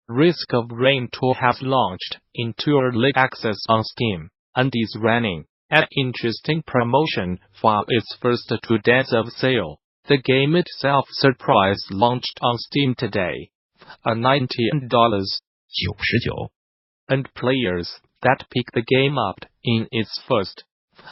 Risk of Rain 2 has launched into early access on Steam, and is running an interesting promotion for its first 2 days of sale. The game itself surprise launched on Steam today, at $19.99, and players that pick the game up in its first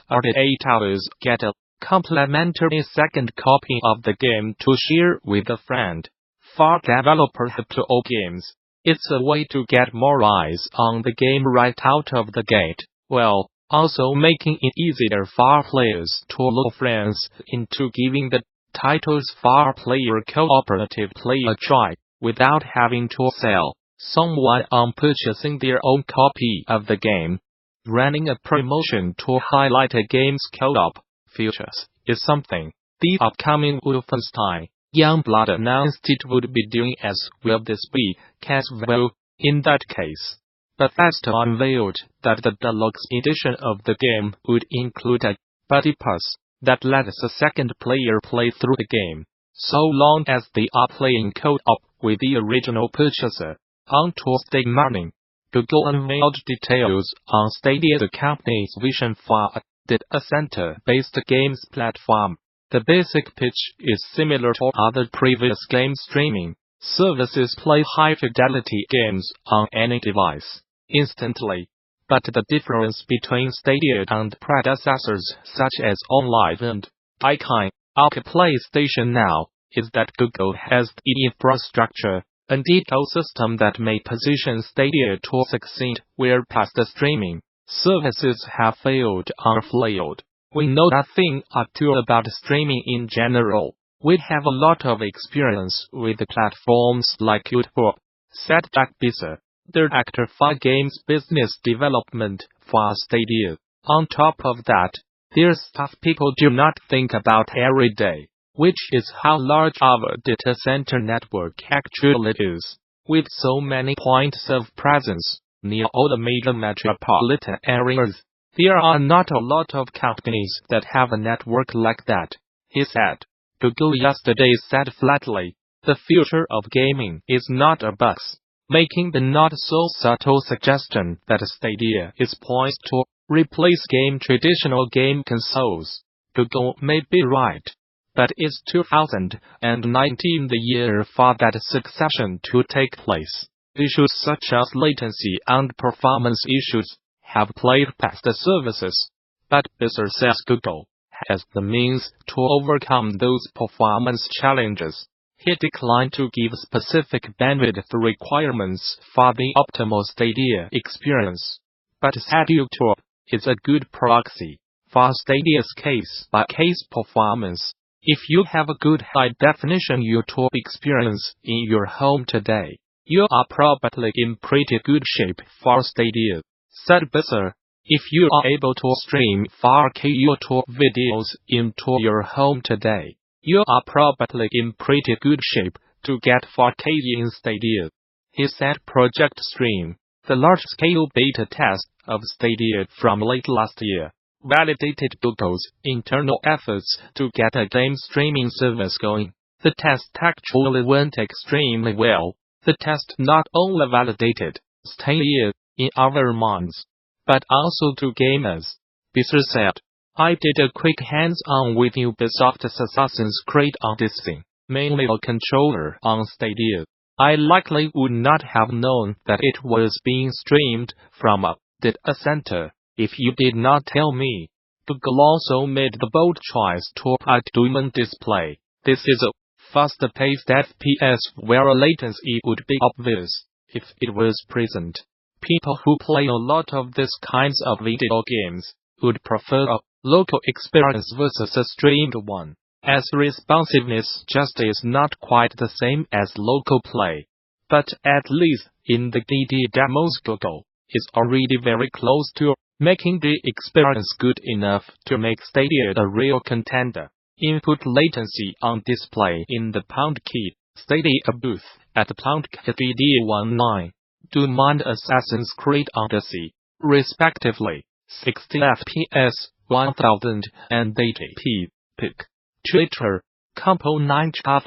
48 hours get a complimentary second copy of the game to share with a friend. For developer Hippo Games, it's a way to get more eyes on the game right out of the gate, while also making it easier for players to lure friends into giving the title's 4-player cooperative play a try, without having to sell someone on purchasing their own copy of the game. Running a promotion to highlight a game's co-op features is something the upcoming Wolfenstein Youngblood announced it would be doing. As will this be Caswell? In that case, Bethesda unveiled that the deluxe edition of the game would include a buddy pass that lets a second player play through the game, so long as they are playing co-op with the original purchaser. On Tuesday morning, Google unveiled details on Stadia, the company's vision for a data center-based games platform. The basic pitch is similar to other previous game streaming services: play high-fidelity games on any device instantly. But the difference between Stadia and predecessors such as OnLive and Icon PlayStation Now is that Google has the infrastructure and ecosystem that may position Stadia to succeed where past streaming services have failed or flawed. We know nothing at all about streaming in general. We have a lot of experience with platforms like YouTube, said Jack Bisser, director for games business development for Stadia. On top of that, there's stuff people do not think about every day, which is how large our data center network actually is. With so many points of presence near all the major metropolitan areas, there are not a lot of companies that have a network like that, he said. Google yesterday said flatly, the future of gaming is not a bus, making the not-so-subtle suggestion that Stadia is poised to replace traditional game consoles. Google may be right, but is 2019 the year for that succession to take place? Issues such as latency and performance issues have plagued past services, but Bisser says Google has the means to overcome those performance challenges. He declined to give specific bandwidth requirements for the optimal Stadia experience, but said YouTube is a good proxy for Stadia's case-by-case performance. If you have a good high-definition YouTube experience in your home today, you are probably in pretty good shape for Stadia, said Bisser. If you are able to stream 4K YouTube videos into your home today, you are probably in pretty good shape to get 4K in Stadia. He said Project Stream, the large-scale beta test of Stadia from late last year, validated Google's internal efforts to get a game streaming service going. The test actually went extremely well. The test not only validated Stadia in our minds, but also to gamers. Bisser said, I did a quick hands-on with Ubisoft's Assassin's Creed Odyssey, mainly a controller on Stadia. I likely would not have known that it was being streamed from a data center if you did not tell me. Google also made the bold choice to add Diamond Display. This is a fast-paced FPS where latency would be obvious if it was present. People who play a lot of these kinds of video games would prefer a local experience versus a streamed one, as responsiveness just is not quite the same as local play. But at least in the DD demos, Google is already very close to making the experience good enough to make Stadia a real contender. Input latency on display in the pound key Stadia booth at pound key DD19. Diamond Assassin's Creed Odyssey, respectively, 60 FPS, 1080p, peak. Twitter, Compo 9 Chat.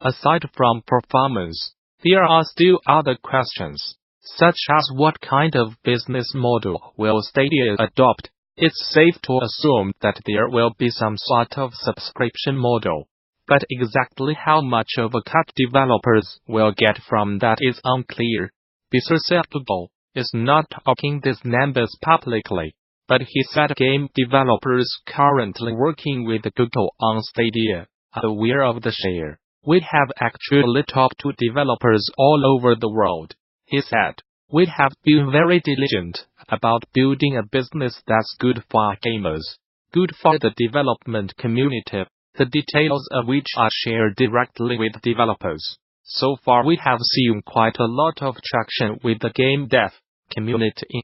Aside from performance, There are still other questions, such as what kind of business model will Stadia adopt. It's safe to assume that there will be some sort of subscription model, but exactly how much of a cut developers will get from that is unclear. Besides, Google is not talking these numbers publicly, but he said game developers currently working with Google on Stadia are aware of the share. We have actually talked to developers all over the world, he said. We have been very diligent about building a business that's good for gamers, good for the development community, the details of which are shared directly with developers. So far we have seen quite a lot of traction with the game dev community.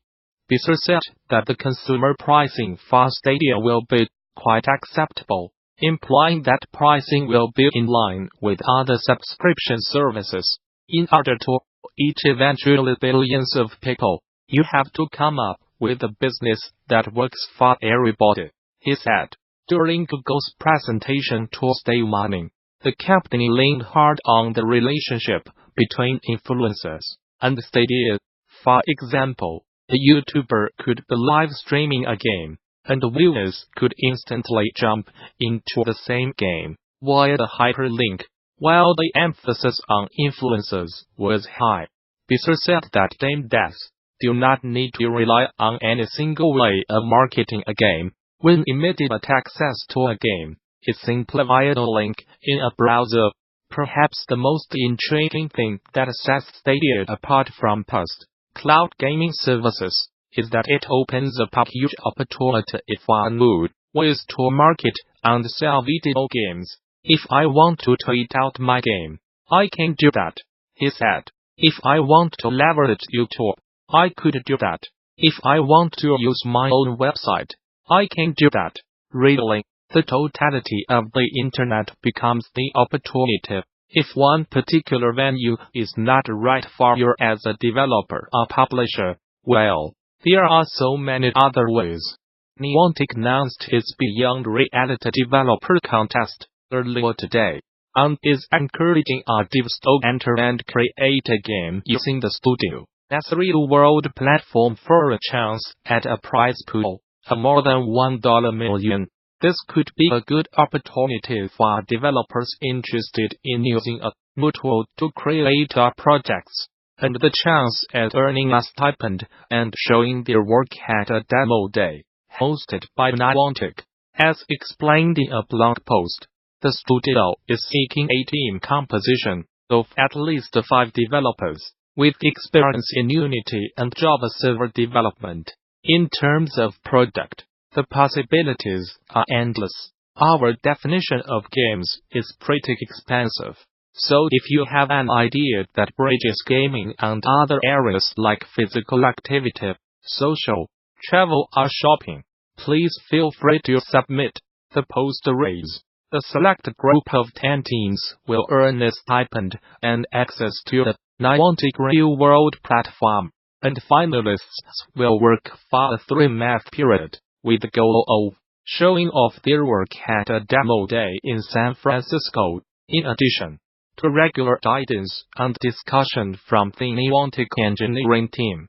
Besides that the consumer pricing for Stadia will be quite acceptable, implying that pricing will be in line with other subscription services. In order to reach eventually billions of people, you have to come up with a business that works for everybody, he said. During Google's presentation to Stadia Morning, the company leaned hard on the relationship between influencers and Stadia. For example, a YouTuber could be live streaming a game, and viewers could instantly jump into the same game via the hyperlink, while the emphasis on influencers was high. Besides that, game devs do not need to rely on any single way of marketing a game. When immediate access to a game is simply via a link in a browser. Perhaps the most intriguing thing that sets Stadia apart from past cloud gaming services is that it opens up a huge opportunity for new ways to market and sell video games. If I want to tweet out my game, I can do that, he said. If I want to leverage YouTube, I could do that. If I want to use my own website, I can do that. Really, the totality of the internet becomes the opportunity. If one particular venue is not right for you as a developer or publisher, well, there are so many other ways. Niantic announced its Beyond Reality Developer Contest earlier today, and is encouraging devs to enter and create a game using the studio as a real-world platform for a chance at a prize pool of more than $1 million. This could be a good opportunity for developers interested in using a new tool to create projects, and the chance at earning a stipend and showing their work at a demo day hosted by Niantic. As explained in a blog post, the studio is seeking a team composition of at least 5 developers with experience in Unity and Java server development. In terms of product, the possibilities are endless. Our definition of games is pretty expansive. So if you have an idea that bridges gaming and other areas like physical activity, social, travel or shopping, please feel free to submit. The post reads: a select group of 10 teams will earn a stipend and access to the Niantic real-world platform, and finalists will work for a 3-month period, with the goal of showing off their work at a demo day in San Francisco. In addition to regular guidance and discussion from the Niantic engineering team,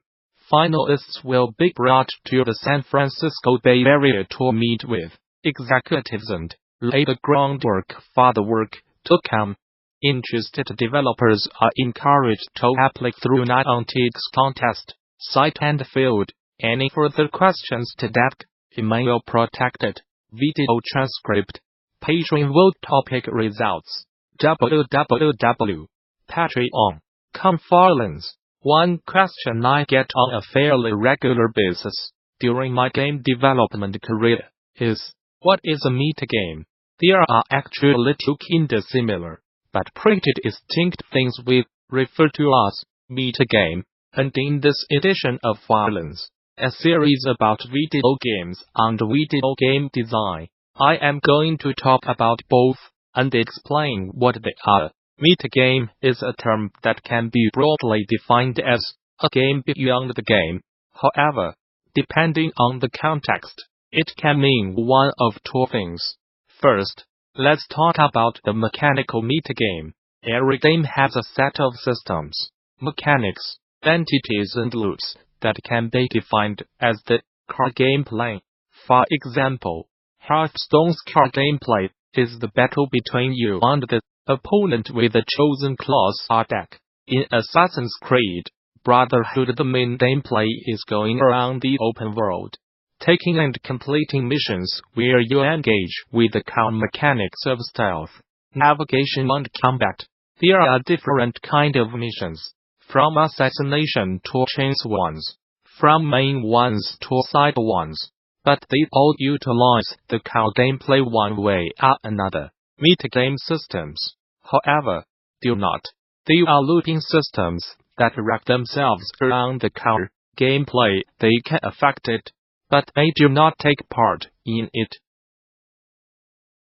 finalists will be brought to the San Francisco Bay Area to meet with executives and lay the groundwork for the work to come. Interested developers are encouraged to apply through Niantic's contest site and field any further questions to that email protected. Video transcript. Patreon vote topic results. www.patreon.com/. One question I get on a fairly regular basis during my game development career is, what is a metagame? There are actually 2 kinda similar, but pretty distinct things we refer to as metagame, and in this edition of Violence, a series about video games and video game design, I am going to talk about both and explain what they are. Metagame is a term that can be broadly defined as a game beyond the game. However, depending on the context, it can mean one of 2 things. First, let's talk about the mechanical metagame. Every game has a set of systems, mechanics, entities and loops that can be defined as the card gameplay. For example, Hearthstone's card gameplay is the battle between you and the opponent with a chosen class or deck. In Assassin's Creed Brotherhood, the main gameplay is going around the open world, taking and completing missions where you engage with the core mechanics of stealth, navigation and combat. There are different kinds of missions, from assassination to chase ones, from main ones to side ones, but they all utilize the core gameplay one way or another. Metagame systems, however, do not. They are looping systems that wrap themselves around the core gameplay. They can affect it, but they do not take part in it.